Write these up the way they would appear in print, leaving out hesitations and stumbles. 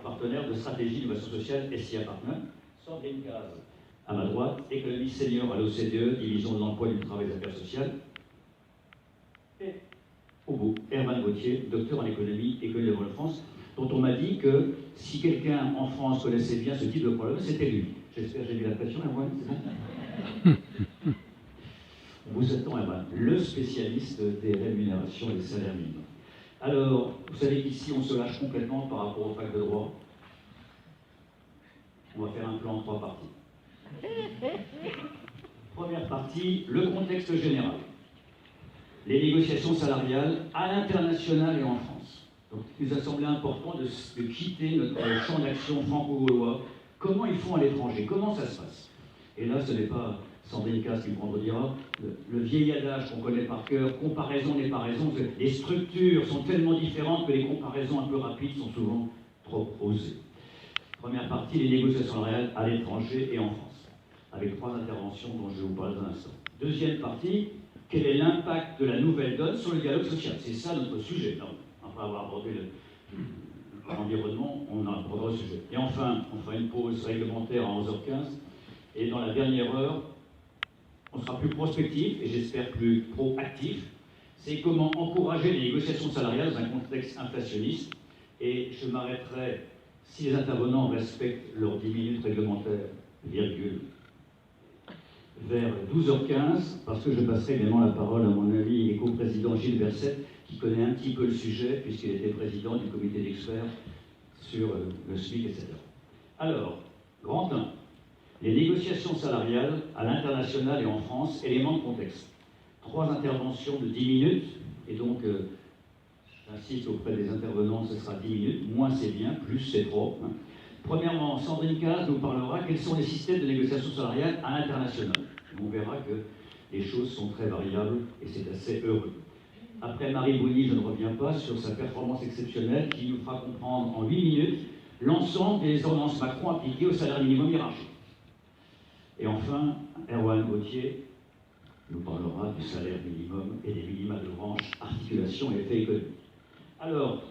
partenaire de stratégie d'innovation sociale SIA Partner. Sandrine Cazes, à ma droite, économiste senior à l'OCDE, division de l'emploi et du travail et des affaires sociales. Et au bout, Erwan Gauthier, docteur en économie, École de France, dont on m'a dit que si quelqu'un en France connaissait bien ce type de problème, c'était lui. J'espère que j'ai mis la pression, Erwan, c'est bon? On vous attend, Erwan, le spécialiste des rémunérations et des salaires minimums. Alors, vous savez qu'ici, on se lâche complètement par rapport aux facs de droit. On va faire un plan en 3 parties. Première partie, le contexte général. Les négociations salariales à l'international et en France. Donc, il nous a semblé important de quitter notre champ d'action franco-gaulois. Comment ils font à l'étranger? Comment ça se passe? Et là, ce n'est pas Sandrine Cazes qui me contredira, le vieil adage qu'on connaît par cœur, comparaison n'est pas raison. Les structures sont tellement différentes que les comparaisons un peu rapides sont souvent trop osées. Première partie, les négociations salariales à l'étranger et en France, avec 3 interventions dont je vais vous parler dans un instant. Deuxième partie, quel est l'impact de la nouvelle donne sur le dialogue social? C'est ça notre sujet. Non, après avoir abordé l'environnement, on abordera le sujet. Et enfin, on fera une pause réglementaire à 11h15. Et dans la dernière heure, on sera plus prospectif et j'espère plus proactif. C'est comment encourager les négociations salariales dans un contexte inflationniste. Et je m'arrêterai, si les intervenants respectent leurs 10 minutes réglementaires, virgule, vers 12h15, parce que je passerai également la parole à mon ami et co-président Gilles Berset, qui connaît un petit peu le sujet, puisqu'il était président du comité d'experts sur le SMIC, etc. Alors, grand 1, les négociations salariales à l'international et en France, éléments de contexte. 3 interventions de 10 minutes, et donc, j'insiste auprès des intervenants, ce sera 10 minutes, moins c'est bien, plus c'est trop. Hein. Premièrement, Sandrine Cazes nous parlera quels sont les systèmes de négociation salariale à l'international. On verra que les choses sont très variables et c'est assez heureux. Après Marie Bouny, je ne reviens pas sur sa performance exceptionnelle qui nous fera comprendre en 8 minutes l'ensemble des ordonnances Macron appliquées au salaire minimum hiérarchique. Et enfin, Erwan Gauthier nous parlera du salaire minimum et des minima de branche, articulation et effet économique. Alors,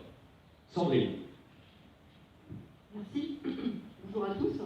Sandrine. Merci. Bonjour à tous.